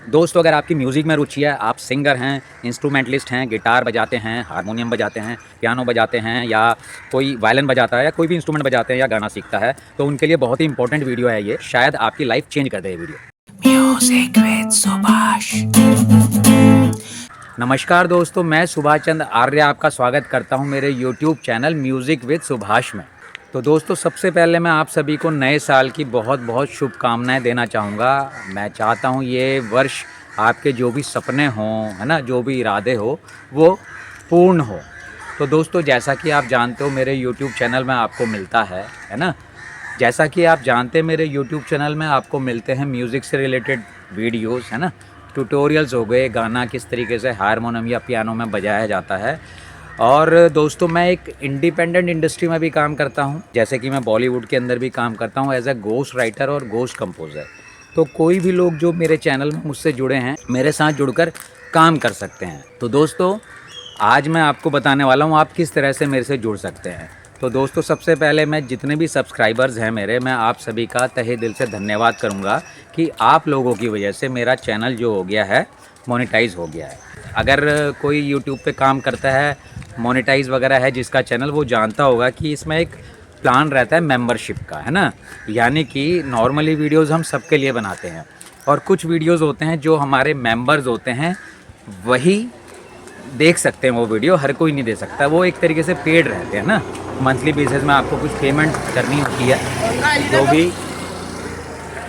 दोस्तों, अगर आपकी म्यूज़िक में रुचि है, आप सिंगर हैं, इंस्ट्रूमेंटलिस्ट हैं, गिटार बजाते हैं, हारमोनियम बजाते हैं, पियानो बजाते हैं या कोई वायलिन बजाता है या कोई भी इंस्ट्रूमेंट बजाते हैं या गाना सीखता है, तो उनके लिए बहुत ही इंपॉर्टेंट वीडियो है ये। शायद आपकी लाइफ चेंज कर दे ये वीडियो। Music with Subhash. नमस्कार दोस्तों, मैं सुभाष चंद्र आर्य आपका स्वागत करता हूं मेरे YouTube channel music with Subhash में। तो दोस्तों, सबसे पहले मैं आप सभी को नए साल की बहुत बहुत शुभकामनाएं देना चाहूँगा। मैं चाहता हूँ ये वर्ष आपके जो भी सपने हों, है ना, जो भी इरादे हो, वो पूर्ण हो। तो दोस्तों, जैसा कि आप जानते हो मेरे यूट्यूब चैनल में आपको मिलता है ना, जैसा कि आप जानते हैं मेरे यूट्यूब चैनल में आपको मिलते हैं म्यूज़िक से रिलेटेड वीडियोस, है ना, ट्यूटोरियल्स हो गए, गाना किस तरीके से हारमोनियम या पियानो में बजाया जाता है। और दोस्तों, मैं एक इंडिपेंडेंट इंडस्ट्री में भी काम करता हूं, जैसे कि मैं बॉलीवुड के अंदर भी काम करता हूं एज अ घोस्ट राइटर और घोस्ट कंपोज़र। तो कोई भी लोग जो मेरे चैनल में मुझसे जुड़े हैं, मेरे साथ जुड़कर काम कर सकते हैं। तो दोस्तों, आज मैं आपको बताने वाला हूं आप किस तरह से मेरे से जुड़ सकते हैं। तो दोस्तों, सबसे पहले मैं जितने भी सब्सक्राइबर्स हैं मेरे, मैं आप सभी का तहे दिल से धन्यवाद करूंगा कि आप लोगों की वजह से मेरा चैनल जो हो गया है मोनेटाइज़ हो गया है। अगर कोई यूट्यूब पे काम करता है, मोनेटाइज़ वगैरह है जिसका चैनल, वो जानता होगा कि इसमें एक प्लान रहता है मेंबरशिप का, है ना। यानी कि नॉर्मली वीडियोज़ हम सबके लिए बनाते हैं और कुछ वीडियोज़ होते हैं जो हमारे मेंबर्स होते हैं वही देख सकते हैं। वो वीडियो हर कोई नहीं दे सकता, वो एक तरीके से पेड रहते हैं ना। मंथली बेसिस में आपको कुछ पेमेंट करनी होती है।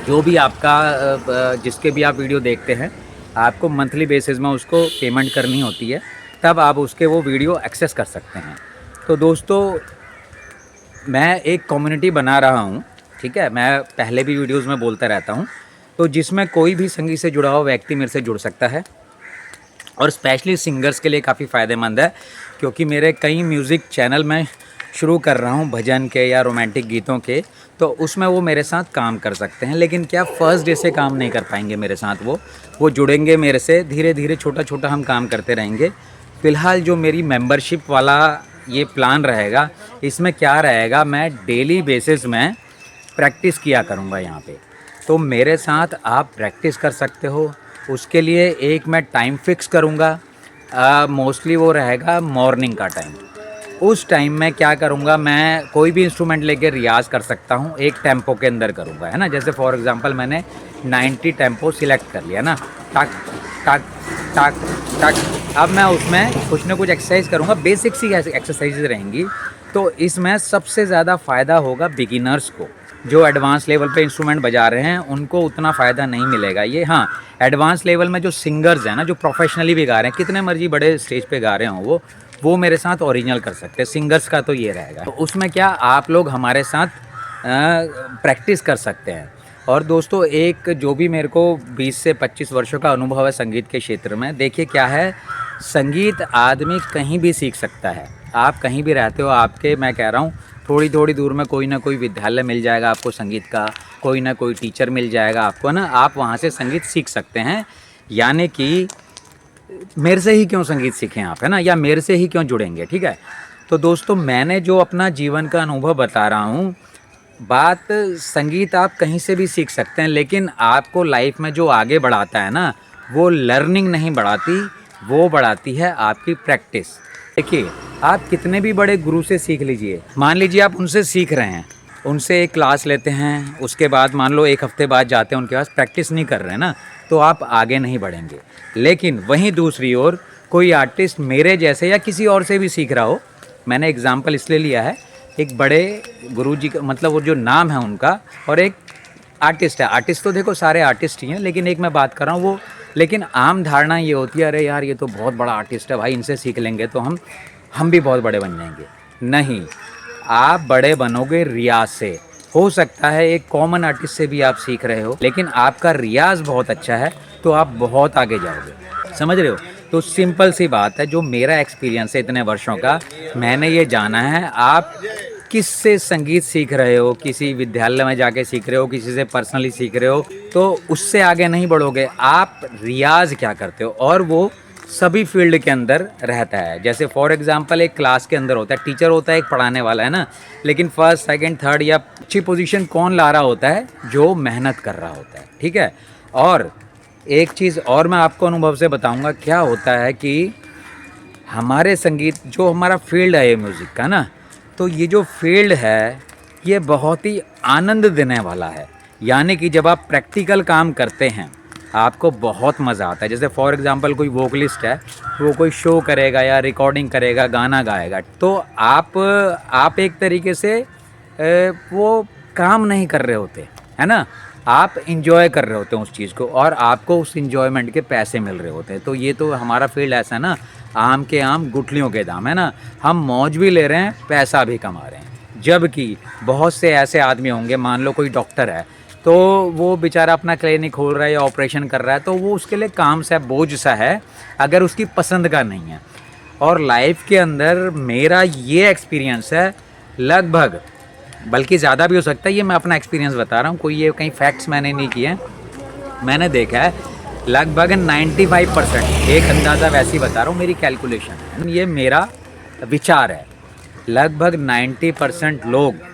जो भी आपका जिसके भी आप वीडियो देखते हैं, आपको मंथली बेसिस में उसको पेमेंट करनी होती है, तब आप उसके वो वीडियो एक्सेस कर सकते हैं। तो दोस्तों, मैं एक कम्युनिटी बना रहा हूँ, ठीक है। मैं पहले भी वीडियोज़ में बोलता रहता हूँ, तो जिसमें कोई भी संगीत से जुड़ा हुआ व्यक्ति मेरे से जुड़ सकता है। और स्पेशली सिंगर्स के लिए काफ़ी फ़ायदेमंद है, क्योंकि मेरे कई म्यूज़िक चैनल मैं शुरू कर रहा हूँ भजन के या रोमांटिक गीतों के, तो उसमें वो मेरे साथ काम कर सकते हैं। लेकिन क्या फर्स्ट डे से काम नहीं कर पाएंगे मेरे साथ, वो जुड़ेंगे मेरे से, धीरे धीरे छोटा छोटा हम काम करते रहेंगे। फ़िलहाल जो मेरी मेंबरशिप वाला ये प्लान रहेगा, इसमें क्या रहेगा, मैं डेली बेसिस में प्रैक्टिस किया करूँगा यहाँ पे। तो मेरे साथ आप प्रैक्टिस कर सकते हो। उसके लिए एक मैं टाइम फिक्स करूँगा, मोस्टली वो रहेगा मॉर्निंग का टाइम। उस टाइम में क्या करूँगा, मैं कोई भी इंस्ट्रूमेंट लेके रियाज़ कर सकता हूँ, एक टेम्पो के अंदर करूँगा, है ना। जैसे फॉर एग्ज़ाम्पल मैंने 90 टेम्पो सिलेक्ट कर लिया ना, टक टक टक टक। अब मैं उसमें कुछ ना कुछ एक्सरसाइज करूँगा, बेसिक सी एक्सरसाइज रहेंगी। तो इसमें सबसे ज़्यादा फ़ायदा होगा बिगिनर्स को। जो एडवांस लेवल पे इंस्ट्रूमेंट बजा रहे हैं उनको उतना फ़ायदा नहीं मिलेगा ये। हाँ, एडवांस लेवल में जो सिंगर्स हैं ना, जो प्रोफेशनली भी गा रहे हैं, कितने मर्जी बड़े स्टेज पे गा रहे हों, वो मेरे साथ ओरिजिनल कर सकते हैं। सिंगर्स का तो ये रहेगा। तो उसमें क्या, आप लोग हमारे साथ प्रैक्टिस कर सकते हैं। और दोस्तों, एक जो भी मेरे को 20 से 25 वर्षों का अनुभव है संगीत के क्षेत्र में, देखिए क्या है, संगीत आदमी कहीं भी सीख सकता है। आप कहीं भी रहते हो, आपके, मैं कह रहा हूँ, थोड़ी थोड़ी दूर में कोई ना कोई विद्यालय मिल जाएगा आपको संगीत का, कोई ना कोई टीचर मिल जाएगा आपको ना, आप वहाँ से संगीत सीख सकते हैं। यानी कि मेरे से ही क्यों संगीत सीखें आप, है ना, या मेरे से ही क्यों जुड़ेंगे, ठीक है। तो दोस्तों, मैंने जो अपना जीवन का अनुभव बता रहा हूँ, बात संगीत आप कहीं से भी सीख सकते हैं, लेकिन आपको लाइफ में जो आगे बढ़ाता है ना, वो लर्निंग नहीं बढ़ाती, वो बढ़ाती है आपकी प्रैक्टिस। देखिए, आप कितने भी बड़े गुरु से सीख लीजिए, मान लीजिए आप उनसे सीख रहे हैं, उनसे एक क्लास लेते हैं, उसके बाद मान लो 1 हफ्ते बाद जाते हैं उनके पास, प्रैक्टिस नहीं कर रहे हैं ना, तो आप आगे नहीं बढ़ेंगे। लेकिन वहीं दूसरी ओर कोई आर्टिस्ट मेरे जैसे या किसी और से भी सीख रहा हो, मैंने एग्जाम्पल इसलिए लिया है, एक बड़े गुरुजी का, मतलब वो जो नाम है उनका, और एक आर्टिस्ट है। आर्टिस्ट तो देखो सारे आर्टिस्ट ही हैं, लेकिन एक मैं बात कर रहा हूँ वो, लेकिन आम धारणा ये होती है, अरे यार ये तो बहुत बड़ा आर्टिस्ट है भाई, इनसे सीख लेंगे तो हम भी बहुत बड़े बन जाएंगे। नहीं, आप बड़े बनोगे रियाज से। हो सकता है एक कॉमन आर्टिस्ट से भी आप सीख रहे हो, लेकिन आपका रियाज बहुत अच्छा है तो आप बहुत आगे जाओगे, समझ रहे हो। तो सिंपल सी बात है, जो मेरा एक्सपीरियंस है इतने वर्षों का, मैंने ये जाना है, आप किससे संगीत सीख रहे हो, किसी विद्यालय में जाके सीख रहे हो, किसी से पर्सनली सीख रहे हो, तो उससे आगे नहीं बढ़ोगे। आप रियाज क्या करते हो, और वो सभी फील्ड के अंदर रहता है। जैसे फॉर एग्जांपल एक क्लास के अंदर होता है, टीचर होता है, एक पढ़ाने वाला, है ना, लेकिन फर्स्ट सेकंड थर्ड या अच्छी पोजीशन कौन ला रहा होता है, जो मेहनत कर रहा होता है, ठीक है। और एक चीज़ और मैं आपको अनुभव से बताऊंगा, क्या होता है कि हमारे संगीत जो हमारा फील्ड है ये म्यूज़िक का ना, तो ये जो फील्ड है ये बहुत ही आनंद देने वाला है। यानी कि जब आप प्रैक्टिकल काम करते हैं आपको बहुत मज़ा आता है। जैसे फॉर एग्ज़ाम्पल कोई वोकलिस्ट है, वो कोई शो करेगा या रिकॉर्डिंग करेगा, गाना गाएगा, तो आप एक तरीके से वो काम नहीं कर रहे होते, है ना, आप इंजॉय कर रहे होते हैं उस चीज़ को, और आपको उस इंजॉयमेंट के पैसे मिल रहे होते हैं। तो ये तो हमारा फील्ड ऐसा है ना, आम के आम गुठलियों के दाम, है ना, हम मौज भी ले रहे हैं, पैसा भी कमा रहे हैं। जबकि बहुत से ऐसे आदमी होंगे, मान लो कोई डॉक्टर है, तो वो बेचारा अपना क्लिनिक खोल रहा है या ऑपरेशन कर रहा है, तो वो उसके लिए काम सा बोझ सा है, अगर उसकी पसंद का नहीं है। और लाइफ के अंदर मेरा ये एक्सपीरियंस है, लगभग, बल्कि ज़्यादा भी हो सकता है, ये मैं अपना एक्सपीरियंस बता रहा हूँ, कोई ये कहीं फैक्ट्स मैंने नहीं किए हैं, मैंने देखा है लगभग 95%, एक अंदाज़ा वैसे ही बता रहा हूँ, मेरी कैलकुलेशन है, ये मेरा विचार है, लगभग 90% लोग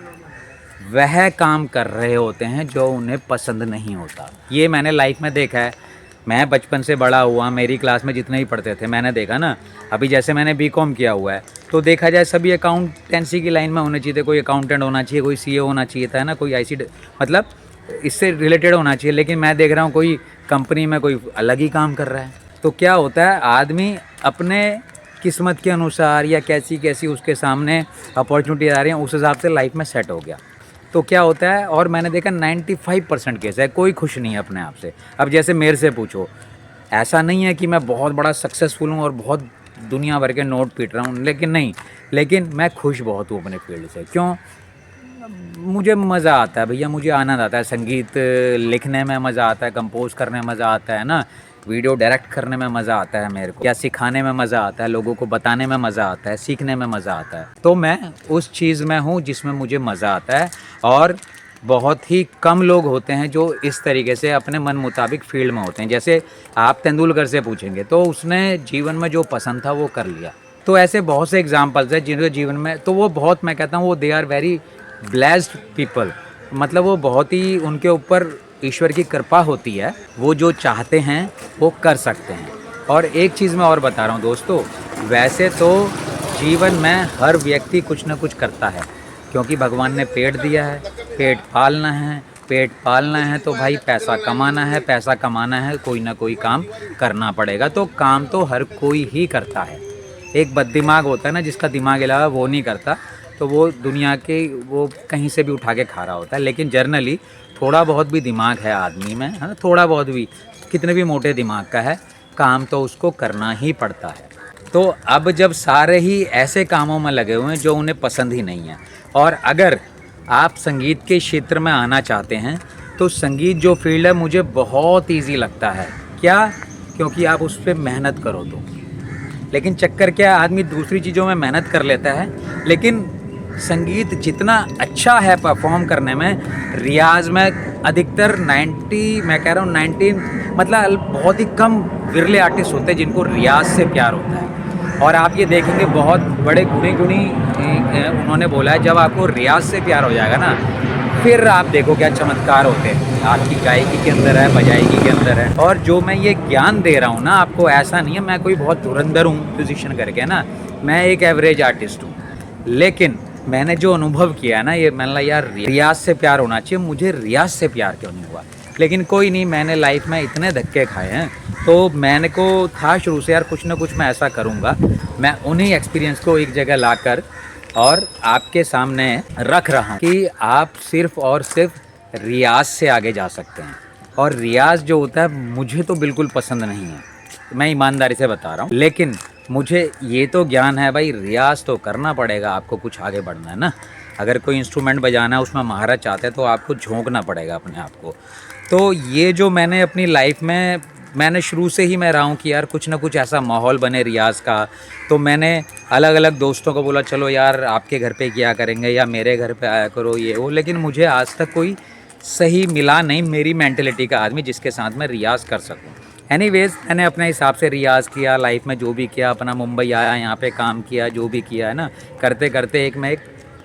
वह काम कर रहे होते हैं जो उन्हें पसंद नहीं होता। ये मैंने लाइफ में देखा है। मैं बचपन से बड़ा हुआ, मेरी क्लास में जितने ही पढ़ते थे, मैंने देखा ना, अभी जैसे मैंने बीकॉम किया हुआ है, तो देखा जाए सभी अकाउंटेंसी की लाइन में होने चाहिए थे। कोई अकाउंटेंट होना चाहिए, कोई सीए होना चाहिए था, ना, कोई आईसी, मतलब इससे रिलेटेड होना चाहिए। लेकिन मैं देख रहा हूँ कोई कंपनी में कोई अलग ही काम कर रहा है। तो क्या होता है, आदमी अपने किस्मत के अनुसार या कैसी कैसी उसके सामने अपॉर्चुनिटी आ रही है, उस हिसाब से लाइफ में सेट हो गया। तो क्या होता है, और मैंने देखा 95% केस है, कोई खुश नहीं है अपने आप से। अब जैसे मेरे से पूछो, ऐसा नहीं है कि मैं बहुत बड़ा सक्सेसफुल हूँ और बहुत दुनिया भर के नोट पीट रहा हूँ, लेकिन नहीं, लेकिन मैं खुश बहुत हूँ अपने फील्ड से। क्यों? मुझे मज़ा आता है भैया, मुझे आनंद आता है, संगीत लिखने में मज़ा आता है, कंपोज करने में मज़ा आता है ना, वीडियो डायरेक्ट करने में मज़ा आता है मेरे को, या सिखाने में मज़ा आता है, लोगों को बताने में मज़ा आता है, सीखने में मज़ा आता है। तो मैं उस चीज़ में हूँ जिसमें मुझे मज़ा आता है। और बहुत ही कम लोग होते हैं जो इस तरीके से अपने मन मुताबिक फील्ड में होते हैं। जैसे आप तेंदुलकर से पूछेंगे तो उसने जीवन में जो पसंद था वो कर लिया। तो ऐसे बहुत से एग्जाम्पल्स हैं जिनके जीवन में, तो वो बहुत, मैं कहता हूँ वो they are very blessed people, मतलब वो बहुत ही, उनके ऊपर ईश्वर की कृपा होती है, वो जो चाहते हैं वो कर सकते हैं। और एक चीज़ मैं और बता रहा हूँ दोस्तों, वैसे तो जीवन में हर व्यक्ति कुछ ना कुछ करता है, क्योंकि भगवान ने पेट दिया है, पेट पालना है, पेट पालना है तो भाई पैसा कमाना है, पैसा कमाना है, कोई ना कोई काम करना पड़ेगा। तो काम तो हर कोई ही करता है। एक बददिमाग होता है ना, जिसका दिमाग अलावा वो नहीं करता, तो वो दुनिया के, वो कहीं से भी उठा के खा रहा होता है। लेकिन जर्नली थोड़ा बहुत भी दिमाग है आदमी में, है ना, थोड़ा बहुत भी, कितने भी मोटे दिमाग का है, काम तो उसको करना ही पड़ता है। तो अब जब सारे ही ऐसे कामों में लगे हुए हैं जो उन्हें पसंद ही नहीं है, और अगर आप संगीत के क्षेत्र में आना चाहते हैं, तो संगीत जो फील्ड है मुझे बहुत ईजी लगता है। क्या? क्योंकि आप उस पर मेहनत करो तो। लेकिन चक्कर क्या, आदमी दूसरी चीज़ों में मेहनत कर लेता है, लेकिन संगीत जितना अच्छा है परफॉर्म करने में, रियाज में अधिकतर 90, मैं कह रहा हूँ 19, मतलब बहुत ही कम विरले आर्टिस्ट होते हैं जिनको रियाज से प्यार होता है। और आप ये देखेंगे बहुत बड़े गुणी गुणी उन्होंने बोला है, जब आपको रियाज से प्यार हो जाएगा ना, फिर आप देखो क्या चमत्कार होते हैं आपकी गायकी के अंदर है, बजाएगी के अंदर है। और जो मैं ये ज्ञान दे रहा हूँ ना आपको, ऐसा नहीं है मैं कोई बहुत धुरंधर हूँ म्यूजिशियन करके ना, मैं एक एवरेज आर्टिस्ट हूँ। लेकिन मैंने जो अनुभव किया है ना, ये मैंने कहा यार रियाज से प्यार होना चाहिए, मुझे रियाज से प्यार क्यों नहीं हुआ। लेकिन कोई नहीं, मैंने लाइफ में इतने धक्के खाए हैं, तो मैंने को था शुरू से यार कुछ ना कुछ मैं ऐसा करूँगा। मैं उन्हीं एक्सपीरियंस को एक जगह लाकर और आपके सामने रख रहा हूँ कि आप सिर्फ़ और सिर्फ रियाज से आगे जा सकते हैं। और रियाज जो होता है मुझे तो बिल्कुल पसंद नहीं है, मैं ईमानदारी से बता रहा हूँ। लेकिन मुझे ये तो ज्ञान है भाई, रियाज तो करना पड़ेगा, आपको कुछ आगे बढ़ना है ना। अगर कोई इंस्ट्रूमेंट बजाना है, उसमें महारत चाहते हैं, तो आपको झोंकना पड़ेगा अपने आप को। तो ये जो मैंने अपनी लाइफ में, मैंने शुरू से ही मैं रहा हूँ कि यार कुछ ना कुछ ऐसा माहौल बने रियाज़ का। तो मैंने अलग अलग दोस्तों को बोला चलो यार आपके घर पे किया करेंगे या मेरे घर पे आया करो, ये वो। लेकिन मुझे आज तक कोई सही मिला नहीं मेरी मेंटलिटी का आदमी जिसके साथ मैं रियाज़ कर सकूँ। एनीवेज़ मैंने अपने हिसाब से रियाज़ किया, लाइफ में जो भी किया, अपना मुंबई आया, यहाँ पे काम किया, जो भी किया है ना, करते करते एक मैं एक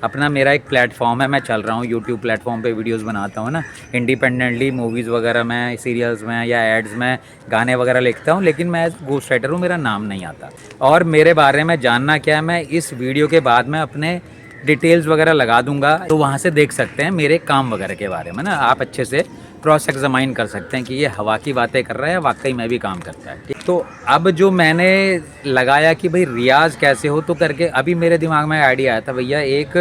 अपना मेरा एक प्लेटफॉर्म है, मैं चल रहा हूँ यूट्यूब प्लेटफॉर्म पे वीडियोस बनाता हूँ ना, इंडिपेंडेंटली मूवीज़ वगैरह में, सीरियल्स में या एड्स में गाने वगैरह लिखता हूँ, लेकिन मैं घोस्ट राइटर हूँ, मेरा नाम नहीं आता। और मेरे बारे में जानना क्या है, मैं इस वीडियो के बाद में अपने डिटेल्स वगैरह लगा दूंगा, तो वहाँ से देख सकते हैं मेरे काम वगैरह के बारे में ना, आप अच्छे से क्रॉस एग्जामाइन कर सकते हैं कि ये हवा की बातें कर रहा है या वाकई में भी काम करता है। ठीक, तो अब जो मैंने लगाया कि भाई रियाज़ कैसे हो, तो करके अभी मेरे दिमाग में आइडिया आया था भैया, एक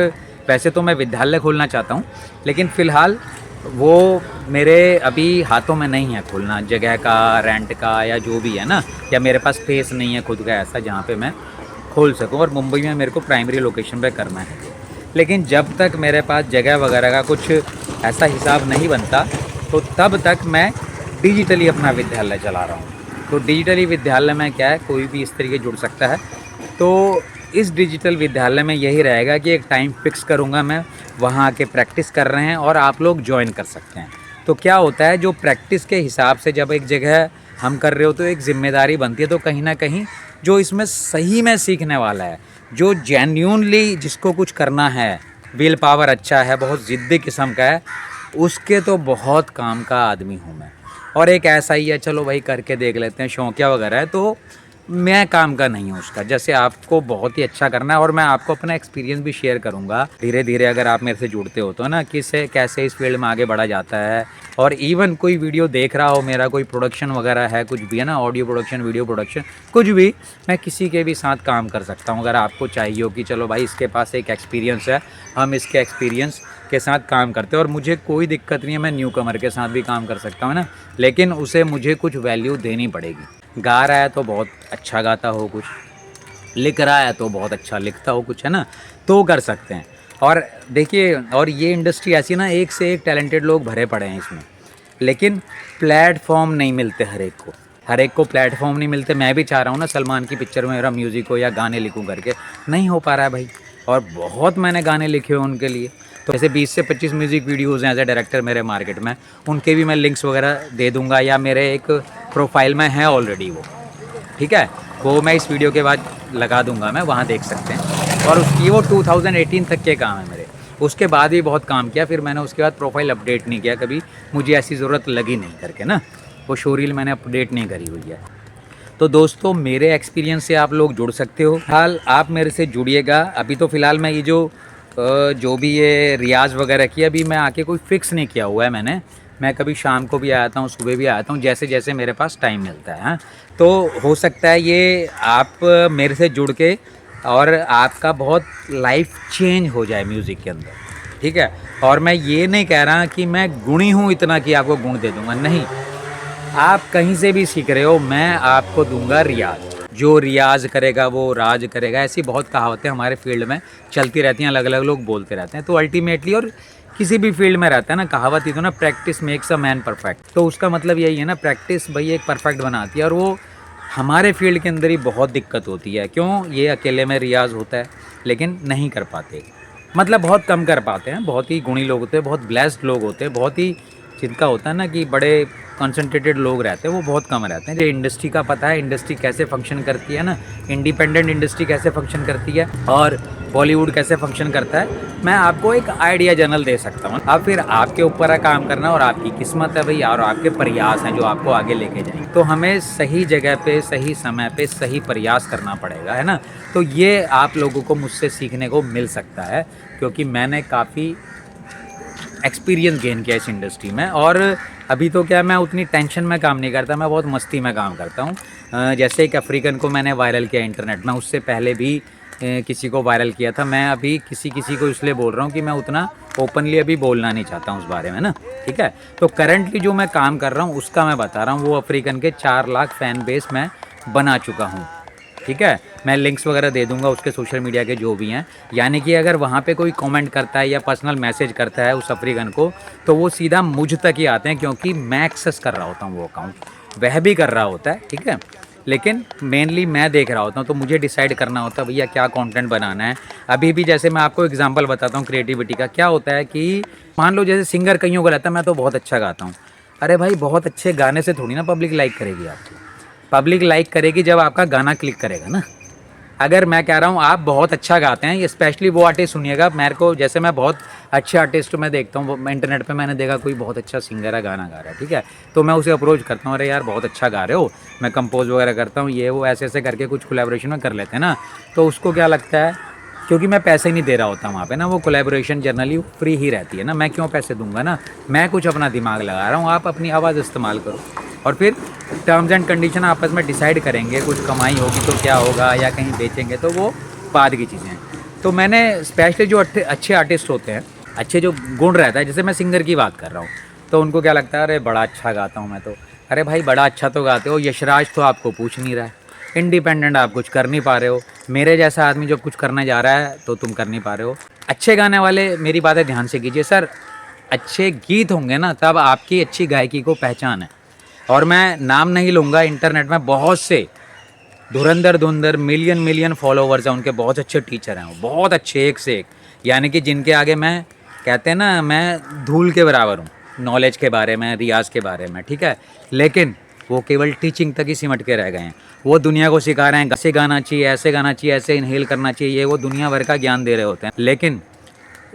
वैसे तो मैं विद्यालय खोलना चाहता हूँ, लेकिन फ़िलहाल वो मेरे अभी हाथों में नहीं है खोलना, जगह का, रेंट का या जो भी है ना, या मेरे पास स्पेस नहीं है खुद का ऐसा जहाँ पे मैं खोल सकूँ, और मुंबई में मेरे को प्राइमरी लोकेशन पे करना है। लेकिन जब तक मेरे पास जगह वगैरह का कुछ ऐसा हिसाब नहीं बनता, तो तब तक मैं डिजिटली अपना विद्यालय चला रहा हूँ। तो डिजिटली विद्यालय में क्या है, कोई भी इस तरीके जुड़ सकता है। तो इस डिजिटल विद्यालय में यही रहेगा कि एक टाइम फिक्स करूँगा मैं, वहाँ आके प्रैक्टिस कर रहे हैं और आप लोग ज्वाइन कर सकते हैं। तो क्या होता है, जो प्रैक्टिस के हिसाब से जब एक जगह हम कर रहे हो तो एक जिम्मेदारी बनती है, तो कहीं ना कहीं जो इसमें सही में सीखने वाला है, जो जेन्यूनली जिसको कुछ करना है, विल पावर अच्छा है, बहुत ज़िद्दी किस्म का है, उसके तो बहुत काम का आदमी हूँ मैं। और एक ऐसा ही है, चलो भाई करके देख लेते हैं, शौकिया वगैरह है, तो मैं काम का नहीं हूँ उसका। जैसे आपको बहुत ही अच्छा करना है, और मैं आपको अपना एक्सपीरियंस भी शेयर करूँगा धीरे धीरे, अगर आप मेरे से जुड़ते हो तो ना, किससे कैसे इस फील्ड में आगे बढ़ा जाता है। और इवन कोई वीडियो देख रहा हो मेरा, कोई प्रोडक्शन वगैरह है, कुछ भी है ना, ऑडियो प्रोडक्शन, वीडियो प्रोडक्शन, कुछ भी, मैं किसी के भी साथ काम कर सकता हूँ। अगर आपको चाहिए हो कि चलो भाई इसके पास एक एक्सपीरियंस है, हम इसके एक्सपीरियंस के साथ काम करते हैं, और मुझे कोई दिक्कत नहीं है, मैं न्यू कमर के साथ भी काम कर सकता हूँ ना, लेकिन उसे मुझे कुछ वैल्यू देनी पड़ेगी। गा रहा है तो बहुत अच्छा गाता हो, कुछ लिख रहा है तो बहुत अच्छा लिखता हो कुछ, है ना, तो कर सकते हैं। और देखिए, और ये इंडस्ट्री ऐसी ना, एक से एक टैलेंटेड लोग भरे पड़े हैं इसमें, लेकिन प्लेटफॉर्म नहीं मिलते हर एक को प्लेटफॉर्म नहीं मिलते। मैं भी चाह रहा हूँ ना सलमान की पिक्चर में मेरा म्यूज़िक हो या गाने लिखूँ करके, नहीं हो पा रहा है भाई। और बहुत मैंने गाने लिखे हुए उनके लिए, तो ऐसे 20 से 25 म्यूज़िक वीडियोज़ हैं एज ए डायरेक्टर मेरे मार्केट में, उनके भी मैं लिंक्स वगैरह दे दूँगा, या मेरे एक प्रोफाइल में है ऑलरेडी वो, ठीक है, वो मैं इस वीडियो के बाद लगा दूंगा, मैं वहाँ देख सकते हैं। और उसकी वो 2018 तक के काम है मेरे, उसके बाद भी बहुत काम किया, फिर मैंने उसके बाद प्रोफाइल अपडेट नहीं किया कभी, मुझे ऐसी ज़रूरत लगी नहीं करके ना, वो शोरील मैंने अपडेट नहीं करी हुई है। तो दोस्तों, मेरे एक्सपीरियंस से आप लोग जुड़ सकते हो। हाल आप मेरे से जुड़िएगा। अभी तो फ़िलहाल मैं ये जो भी ये रियाज़ वगैरह की, अभी मैं आके कोई फ़िक्स नहीं किया हुआ है मैंने। मैं कभी शाम को भी आता हूँ, सुबह भी आता हूँ, जैसे जैसे मेरे पास टाइम मिलता है। हाँ, तो हो सकता है ये आप मेरे से जुड़ के और आपका बहुत लाइफ चेंज हो जाए म्यूज़िक के अंदर, ठीक है। और मैं ये नहीं कह रहा कि मैं गुणी हूँ इतना कि आपको गुण दे दूँगा, नहीं। आप कहीं से भी सीख रहे हो, मैं आपको दूंगा रियाज। जो रियाज करेगा वो राज करेगा, ऐसी बहुत कहावतें हमारे फील्ड में चलती रहती हैं, अलग अलग लोग बोलते रहते हैं। तो अल्टीमेटली, और किसी भी फील्ड में रहता है ना, कहावत ही तो ना, practice makes a man perfect. तो उसका मतलब यही है ना, प्रैक्टिस भाई एक परफेक्ट बनाती है। और वो हमारे फील्ड के अंदर ही बहुत दिक्कत होती है। क्यों? ये अकेले में रियाज होता है लेकिन नहीं कर पाते, मतलब बहुत कम कर पाते हैं। बहुत ही गुणी लोग होते हैं, बहुत ब्लेस्ड लोग होते हैं, बहुत ही जिनका होता है ना कि बड़े कंसंट्रेटेड लोग रहते हैं, वो बहुत कम रहते हैं। इंडस्ट्री का पता है, इंडस्ट्री कैसे फंक्शन करती है ना, इंडिपेंडेंट इंडस्ट्री कैसे फंक्शन करती है और बॉलीवुड कैसे फंक्शन करता है, मैं आपको एक आइडिया जनरल दे सकता हूँ। अब फिर आपके ऊपर है काम करना, और आपकी किस्मत है भाई, और आपके प्रयास हैं जो आपको आगे लेके जाएंगे। तो हमें सही जगह पे, सही समय पे, सही प्रयास करना पड़ेगा, है ना। तो ये आप लोगों को मुझसे सीखने को मिल सकता है, क्योंकि मैंने काफ़ी एक्सपीरियंस गेन किया इस इंडस्ट्री में। और अभी तो क्या, मैं उतनी टेंशन में काम नहीं करता, मैं बहुत मस्ती में काम करता हूँ। जैसे एक अफ्रीकन को मैंने वायरल किया इंटरनेट में, उससे पहले भी किसी को वायरल किया था। मैं अभी किसी को इसलिए बोल रहा हूँ कि मैं उतना ओपनली अभी बोलना नहीं चाहता हूँ उस बारे में ना, ठीक है। तो करंटली जो मैं काम कर रहा हूँ उसका मैं बता रहा हूँ। वो अफ्रीकन के 4 लाख फ़ैन बेस मैं बना चुका हूँ, ठीक है। मैं लिंक्स वगैरह दे दूंगा उसके, सोशल मीडिया के जो भी हैं। यानी कि अगर वहाँ पे कोई कमेंट करता है या पर्सनल मैसेज करता है उस अफ्रीकन को, तो वो सीधा मुझ तक ही आते हैं, क्योंकि मैं एक्सेस कर रहा होता हूँ वो अकाउंट, वह भी कर रहा होता है, ठीक है, लेकिन मेनली मैं देख रहा होता हूँ। तो मुझे डिसाइड करना होता है भैया क्या कंटेंट बनाना है। अभी भी जैसे मैं आपको एग्जांपल बताता हूँ क्रिएटिविटी का, क्या होता है कि मान लो जैसे सिंगर कईयों को रहता है मैं तो बहुत अच्छा गाता हूँ। अरे भाई, बहुत अच्छे गाने से थोड़ी ना पब्लिक लाइक करेगी आपको। पब्लिक लाइक करेगी जब आपका गाना क्लिक करेगा ना। अगर मैं कह रहा हूँ आप बहुत अच्छा गाते हैं, स्पेशली वो आर्टिस्ट सुनिएगा। मेरे को जैसे मैं बहुत अच्छे आर्टिस्ट में देखता हूँ, वो इंटरनेट पे मैंने देखा कोई बहुत अच्छा सिंगर है, गाना गा रहा है, ठीक है, तो मैं उसे अप्रोच करता हूँ, अरे यार बहुत अच्छा गा रहे हो, मैं कंपोज वगैरह करता हूँ, ये वो ऐसे ऐसे करके कुछ कोलैबोरेशन में कर लेते हैं ना। तो उसको क्या लगता है, क्योंकि मैं पैसे नहीं दे रहा होता वहाँ पे ना, वो कोलैबोरेशन जनरली फ्री ही रहती है ना, मैं क्यों पैसे दूंगा ना, मैं कुछ अपना दिमाग लगा रहा हूँ, आप अपनी आवाज़ इस्तेमाल करो। और फिर टर्म्स एंड कंडीशन आपस में डिसाइड करेंगे, कुछ कमाई होगी तो क्या होगा, या कहीं बेचेंगे तो वो बाद की चीज़ें हैं। तो मैंने स्पेशली जो अच्छे आर्टिस्ट होते हैं, अच्छे जो गुण रहता है, जैसे मैं सिंगर की बात कर रहा हूँ, तो उनको क्या लगता है, अरे बड़ा अच्छा गाता हूँ मैं तो। अरे भाई बड़ा अच्छा तो गाते हो, यशराज तो आपको पूछ नहीं रहा है, इंडिपेंडेंट आप कुछ कर नहीं पा रहे हो, मेरे जैसा आदमी जब कुछ करने जा रहा है तो तुम कर नहीं पा रहे हो। अच्छे गाने वाले मेरी बातें ध्यान से कीजिए सर, अच्छे गीत होंगे ना तब आपकी अच्छी गायकी को पहचान है। और मैं नाम नहीं लूँगा, इंटरनेट में बहुत से धुरंधर धुंधर मिलियन मिलियन फॉलोवर्स हैं, उनके बहुत अच्छे टीचर हैं, वो बहुत अच्छे एक से एक, यानी कि जिनके आगे मैं, कहते हैं ना, मैं धूल के बराबर हूँ नॉलेज के बारे में, रियाज के बारे में, ठीक है। लेकिन वो केवल टीचिंग तक ही सिमट के रह गए हैं। वो दुनिया को सिखा रहे हैं ऐसे गाना चाहिए, ऐसे गाना चाहिए, ऐसे इनहेल करना चाहिए, ये वो दुनिया भर का ज्ञान दे रहे होते हैं, लेकिन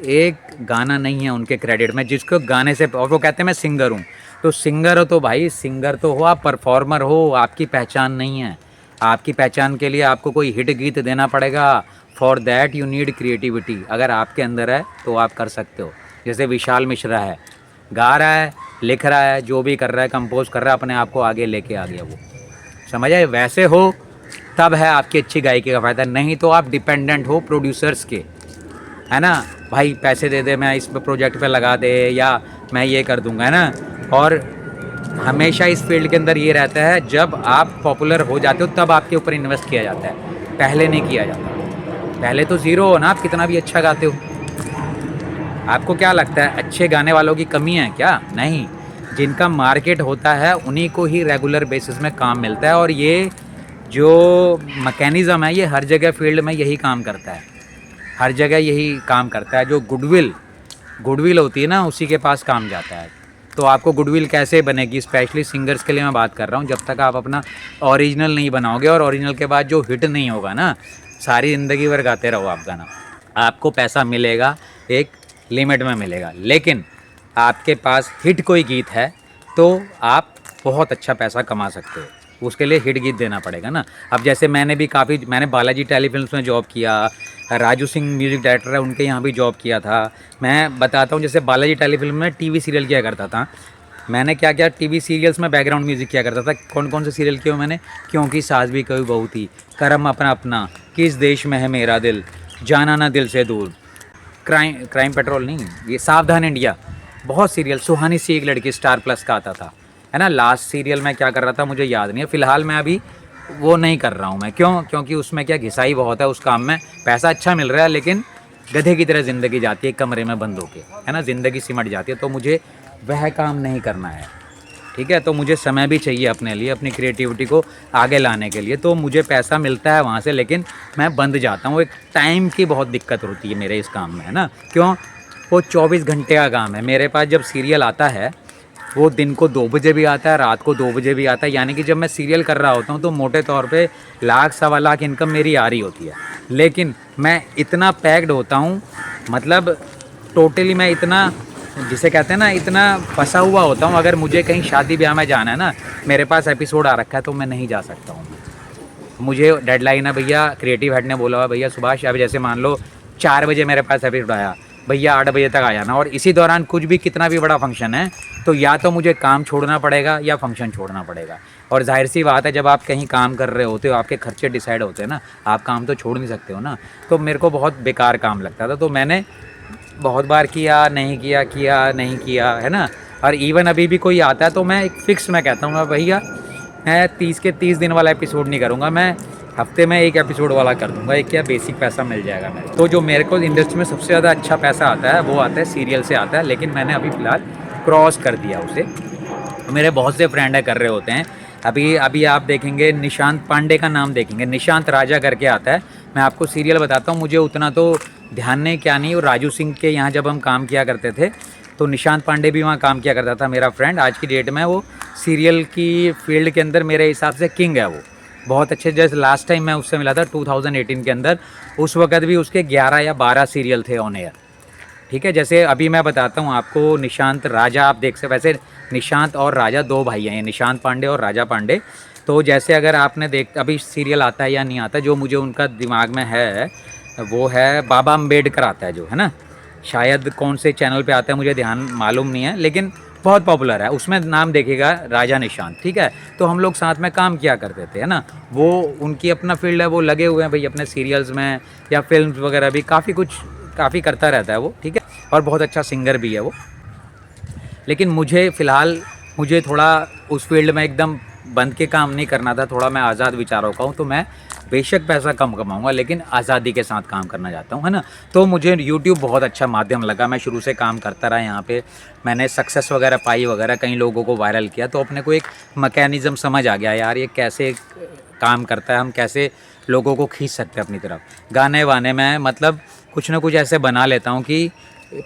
एक गाना नहीं है उनके क्रेडिट में जिसको गाने से, और वो कहते हैं मैं सिंगर हूँ। तो सिंगर हो तो भाई सिंगर तो हो, आप परफॉर्मर हो, आपकी पहचान नहीं है। आपकी पहचान के लिए आपको कोई हिट गीत देना पड़ेगा। For that you need creativity. अगर आपके अंदर है तो आप कर सकते हो। जैसे विशाल मिश्रा है, गा रहा है, लिख रहा है, जो भी कर रहा है, कंपोज कर रहा है, अपने आप को आगे लेके आ गया वो, समझ आए। वैसे हो तब है आपकी अच्छी गायकी का फ़ायदा, नहीं तो आप डिपेंडेंट हो प्रोड्यूसर्स के, है ना। भाई पैसे दे दे, मैं इस प्रोजेक्ट पे लगा दे, या मैं ये कर दूंगा, है ना। और हमेशा इस फील्ड के अंदर ये रहता है, जब आप पॉपुलर हो जाते हो तब आपके ऊपर इन्वेस्ट किया जाता है, पहले नहीं किया जाता। पहले तो ज़ीरो हो ना, आप कितना भी अच्छा गाते हो। आपको क्या लगता है अच्छे गाने वालों की कमी है क्या? नहीं, जिनका मार्केट होता है उन्हीं को ही रेगुलर बेसिस में काम मिलता है। और ये जो मैकेनिज़्म है ये हर जगह फील्ड में यही काम करता है, हर जगह यही काम करता है। जो गुडविल होती है ना, उसी के पास काम जाता है। तो आपको गुडविल कैसे बनेगी, स्पेशली सिंगर्स के लिए मैं बात कर रहा हूँ, जब तक आप अपना ओरिजिनल नहीं बनाओगे, और ओरिजिनल के बाद जो हिट नहीं होगा ना, सारी ज़िंदगी भर गाते रहो आप गाना, आपको पैसा मिलेगा, एक लिमिट में मिलेगा। लेकिन आपके पास हिट कोई गीत है तो आप बहुत अच्छा पैसा कमा सकते हो। उसके लिए हिट गीत देना पड़ेगा ना। अब जैसे मैंने बालाजी टेलीफिल्म्स में जॉब किया, राजू सिंह म्यूज़िक डायरेक्टर है, उनके यहाँ भी जॉब किया था। मैं बताता हूँ, जैसे बालाजी टेलीफिल्म में टीवी सीरियल किया करता था। मैंने क्या किया, टीवी सीरियल्स में बैकग्राउंड म्यूज़िक किया करता था। कौन कौन से सीरियल किए मैंने, क्योंकि सास भी कभी बहू थी, करम अपना अपना, किस देश में है मेरा दिल, जाना ना दिल से दूर, क्राइम पेट्रोल नहीं, ये सावधान इंडिया, बहुत सीरियल, सुहानी सी एक लड़की, स्टार प्लस का आता था, है ना। लास्ट सीरियल में क्या कर रहा था मुझे याद नहीं है, फ़िलहाल मैं अभी वो नहीं कर रहा हूँ मैं, क्योंकि उसमें क्या घिसाई बहुत है उस काम में, पैसा अच्छा मिल रहा है लेकिन गधे की तरह ज़िंदगी जाती है कमरे में बंद होके, है ना, ज़िंदगी सिमट जाती है। तो मुझे वह काम नहीं करना है, ठीक है। तो मुझे समय भी चाहिए अपने लिए, अपनी क्रिएटिविटी को आगे लाने के लिए। तो मुझे पैसा मिलता है वहाँ से, लेकिन मैं बंद जाता हूँ। एक टाइम की बहुत दिक्कत होती है मेरे इस काम में, है ना। क्यों, वो 24 घंटे का काम है मेरे पास। जब सीरियल आता है वो दिन को 2 बजे भी आता है, रात को 2 बजे भी आता है। यानी कि जब मैं सीरियल कर रहा होता हूँ तो मोटे तौर पे लाख सवा लाख इनकम मेरी आ रही होती है। लेकिन मैं इतना पैक्ड होता हूँ, मतलब टोटली मैं इतना, जिसे कहते हैं ना, इतना फंसा हुआ होता हूँ। अगर मुझे कहीं शादी ब्याह में जाना है ना, मेरे पास एपिसोड आ रखा है तो मैं नहीं जा सकता हूँ। मुझे डेडलाइन है भैया, क्रिएटिव हेड ने बोला हुआ भैया सुभाष, अब जैसे मान लो 4 बजे मेरे पास एपिसोड आया, भैया 8 बजे तक आ जाना। और इसी दौरान कुछ भी, कितना भी बड़ा फंक्शन है तो या तो मुझे काम छोड़ना पड़ेगा या फंक्शन छोड़ना पड़ेगा। और जाहिर सी बात है, जब आप कहीं काम कर रहे होते हो, आपके खर्चे डिसाइड होते हैं ना, आप काम तो छोड़ नहीं सकते हो ना। तो मेरे को बहुत बेकार काम लगता था, तो मैंने बहुत बार किया, नहीं किया, है ना। और इवन अभी भी कोई आता है तो मैं एक फिक्स मैं कहता हूँ भैया मैं 30 के 30 दिन वाला एपिसोड नहीं करूँगा, मैं हफ्ते में एक एपिसोड वाला कर दूँगा। एक क्या बेसिक पैसा मिल जाएगा मेरे। तो जो मेरे को इंडस्ट्री में सबसे ज़्यादा अच्छा पैसा आता है वो आता है सीरियल से आता है, लेकिन मैंने अभी फ़िलहाल क्रॉस कर दिया उसे। मेरे बहुत से फ्रेंड है कर रहे होते हैं। अभी आप देखेंगे निशांत पांडे का नाम देखेंगे, निशांत राजा करके आता है। मैं आपको सीरियल बताता हूँ, मुझे उतना तो ध्यान नहीं क्या नहीं। और राजू सिंह के यहाँ जब हम काम किया करते थे तो निशांत पांडे भी वहाँ काम किया करता था, मेरा फ्रेंड। आज की डेट में वो सीरियल की फील्ड के अंदर मेरे हिसाब से किंग है। बहुत अच्छे। जैसे लास्ट टाइम मैं उससे मिला था 2018 के अंदर, उस वक्त भी उसके 11 या 12 सीरियल थे ऑन एयर। ठीक है, जैसे अभी मैं बताता हूँ आपको, निशांत राजा आप देख सकते, वैसे निशांत और राजा दो भाई हैं, निशांत पांडे और राजा पांडे। तो जैसे अगर आपने अभी सीरियल आता है या नहीं आता, जो मुझे उनका दिमाग में है वो है बाबा अम्बेडकर आता है जो, है ना, शायद कौन से चैनल पे आता है मुझे ध्यान मालूम नहीं है, लेकिन बहुत पॉपुलर है, उसमें नाम देखेगा राजा निशांत। ठीक है, तो हम लोग साथ में काम किया करते थे, है ना। वो उनकी अपना फील्ड है, वो लगे हुए हैं भाई अपने सीरियल्स में या फिल्म्स वगैरह भी, काफ़ी करता रहता है वो। ठीक है, और बहुत अच्छा सिंगर भी है वो। लेकिन मुझे थोड़ा उस फील्ड में एकदम बंद के काम नहीं करना था, थोड़ा मैं आज़ाद विचारों का हूँ, तो मैं बेशक पैसा कम कमाऊंगा लेकिन आज़ादी के साथ काम करना चाहता हूँ, है ना। तो मुझे यूट्यूब बहुत अच्छा माध्यम लगा, मैं शुरू से काम करता रहा यहाँ पे, मैंने सक्सेस वगैरह पाई वगैरह, कई लोगों को वायरल किया, तो अपने को एक मैकेनिज़्म समझ आ गया यार, ये कैसे काम करता है, हम कैसे लोगों को खींच सकते हैं अपनी तरफ। गाने वाने में मतलब कुछ ना कुछ ऐसे बना लेता हूँ कि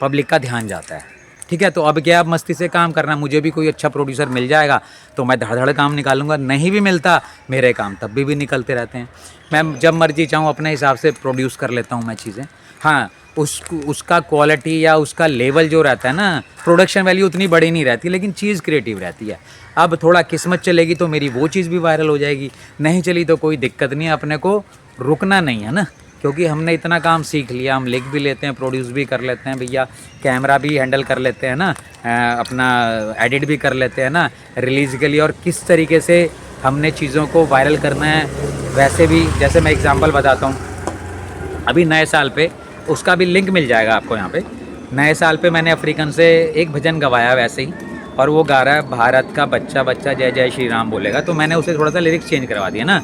पब्लिक का ध्यान जाता है। ठीक है, तो अब क्या, अब मस्ती से काम करना, मुझे भी कोई अच्छा प्रोड्यूसर मिल जाएगा तो मैं धड़ धड़ काम निकालूंगा, नहीं भी मिलता मेरे काम तब भी निकलते रहते हैं। मैं जब मर्जी चाहूँ अपने हिसाब से प्रोड्यूस कर लेता हूँ मैं चीज़ें। हाँ, उसका क्वालिटी या उसका लेवल जो रहता है ना, प्रोडक्शन वैल्यू उतनी बड़ी नहीं रहती, लेकिन चीज़ क्रिएटिव रहती है। अब थोड़ा किस्मत चलेगी तो मेरी वो चीज़ भी वायरल हो जाएगी, नहीं चली तो कोई दिक्कत नहीं है, अपने को रुकना नहीं है ना, क्योंकि हमने इतना काम सीख लिया, हम लिख भी लेते हैं, प्रोड्यूस भी कर लेते हैं भैया, कैमरा भी हैंडल कर लेते हैं ना, अपना एडिट भी कर लेते हैं ना रिलीज़ के लिए, और किस तरीके से हमने चीज़ों को वायरल करना है। वैसे भी जैसे मैं एग्जांपल बताता हूँ, अभी नए साल पे उसका भी लिंक मिल जाएगा आपको यहाँ पे। नए साल पे मैंने अफ्रीकन से एक भजन गवाया वैसे ही, और वो गा रहा है भारत का बच्चा बच्चा जय जय श्री राम बोलेगा, तो मैंने उसे थोड़ा सा लिरिक्स चेंज करवा दिया ना,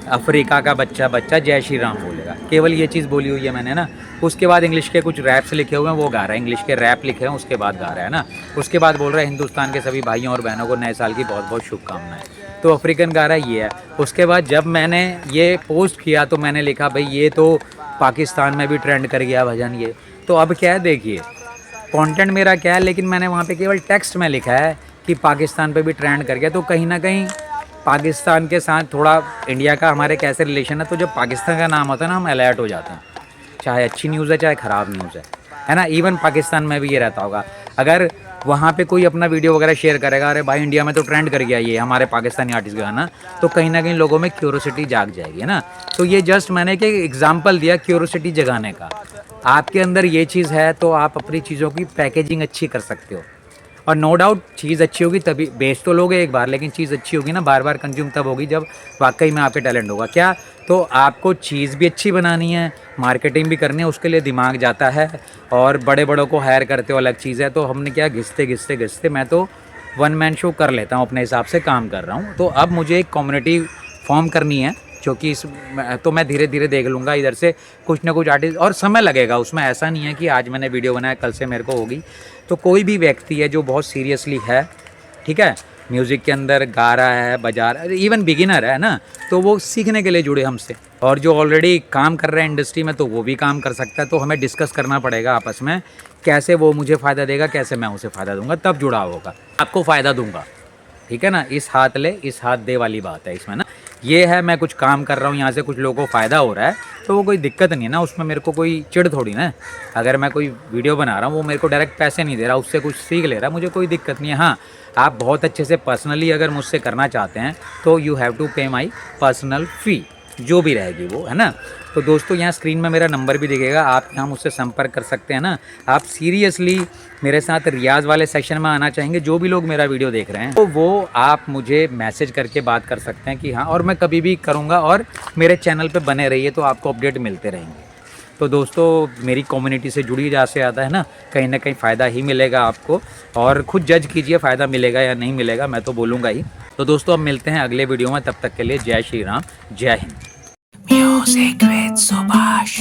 अफ्रीका का बच्चा बच्चा जय श्री राम बोलेगा, केवल ये चीज़ बोली हुई है मैंने ना। उसके बाद इंग्लिश के कुछ रैप्स लिखे हुए हैं, वो गा रहा है, इंग्लिश के रैप लिखे हैं, उसके बाद गा रहा है ना। उसके बाद बोल रहा है हिंदुस्तान के सभी भाइयों और बहनों को नए साल की बहुत बहुत शुभकामनाएं, तो अफ्रीकन गा रहा है ये है। उसके बाद जब मैंने ये पोस्ट किया तो मैंने लिखा भाई ये तो पाकिस्तान में भी ट्रेंड कर गया भजन ये, तो अब क्या है देखिए कंटेंट मेरा क्या है, लेकिन मैंने वहाँ पे केवल टेक्स्ट में लिखा है कि पाकिस्तान पे भी ट्रेंड कर गया, तो कहीं ना कहीं पाकिस्तान के साथ थोड़ा इंडिया का हमारे कैसे रिलेशन है, तो जब पाकिस्तान का नाम होता है ना हम अलर्ट हो जाते हैं, चाहे अच्छी न्यूज़ है चाहे ख़राब न्यूज़ है ना। इवन पाकिस्तान में भी ये रहता होगा, अगर वहाँ पे कोई अपना वीडियो वगैरह शेयर करेगा, अरे भाई इंडिया में तो ट्रेंड कर गया ये हमारे पाकिस्तानी आर्टिस्ट का गाना, तो कहीं ना कहीं लोगों में क्यूरोसिटी जाग जाएगी, है ना। तो ये जस्ट मैंने एक एग्जाम्पल दिया क्यूरोसिटी जगाने का। आपके अंदर ये चीज़ है तो आप अपनी चीज़ों की पैकेजिंग अच्छी कर सकते हो, और नो डाउट चीज़ अच्छी होगी तभी, बेच तो लोगे एक बार, लेकिन चीज़ अच्छी होगी ना बार बार कंज्यूम तब होगी जब वाकई में आपके टैलेंट होगा। क्या, तो आपको चीज़ भी अच्छी बनानी है, मार्केटिंग भी करनी है, उसके लिए दिमाग जाता है, और बड़े बड़ों को हायर करते हो अलग चीज़ है। तो हमने क्या, घिसते घिसते घिसते मैं तो वन मैन शो कर लेता हूँ, अपने हिसाब से काम कर रहा हूँ। तो अब मुझे एक कम्युनिटी फॉर्म करनी है, क्योंकि तो मैं धीरे धीरे देख लूँगा इधर से कुछ ना कुछ आर्टिस्ट, और समय लगेगा उसमें, ऐसा नहीं है कि आज मैंने वीडियो बनाया कल से मेरे को होगी। तो कोई भी व्यक्ति है जो बहुत सीरियसली है, ठीक है, म्यूज़िक के अंदर गा रहा है बजा रहा है, इवन बिगिनर है ना, तो वो सीखने के लिए जुड़े हमसे, और जो ऑलरेडी काम कर रहे हैं इंडस्ट्री में तो वो भी काम कर सकता है। तो हमें डिस्कस करना पड़ेगा आपस में, कैसे वो मुझे फ़ायदा देगा, कैसे मैं उसे फ़ायदा दूंगा, तब जुड़ा होगा, आपको फ़ायदा दूंगा, ठीक है ना। इस हाथ ले इस हाथ दे वाली बात है इसमें ना। ये है, मैं कुछ काम कर रहा हूँ, यहाँ से कुछ लोगों को फ़ायदा हो रहा है, तो वो कोई दिक्कत नहीं है ना, उसमें मेरे को कोई चिढ़ थोड़ी ना। अगर मैं कोई वीडियो बना रहा हूँ, वो मेरे को डायरेक्ट पैसे नहीं दे रहा, उससे कुछ सीख ले रहा, मुझे कोई दिक्कत नहीं है। हाँ, आप बहुत अच्छे से पर्सनली अगर मुझसे करना चाहते हैं तो यू हैव टू पे माई पर्सनल फ़ी, जो भी रहेगी वो, है ना। तो दोस्तों यहाँ स्क्रीन में मेरा नंबर भी दिखेगा, आप यहाँ मुझसे संपर्क कर सकते हैं ना। आप सीरियसली मेरे साथ रियाज़ वाले सेक्शन में आना चाहेंगे, जो भी लोग मेरा वीडियो देख रहे हैं, तो वो आप मुझे मैसेज करके बात कर सकते हैं कि हाँ, और मैं कभी भी करूँगा, और मेरे चैनल पे बने रहिए तो आपको अपडेट मिलते रहेंगे। तो दोस्तों मेरी कम्युनिटी से जुड़ी जा से आता है ना कहीं फ़ायदा ही मिलेगा आपको, और खुद जज कीजिए फ़ायदा मिलेगा या नहीं मिलेगा, मैं तो बोलूँगा ही। तो दोस्तों अब मिलते हैं अगले वीडियो में, तब तक के लिए जय श्री राम, जय हिंद। Music with Subhash.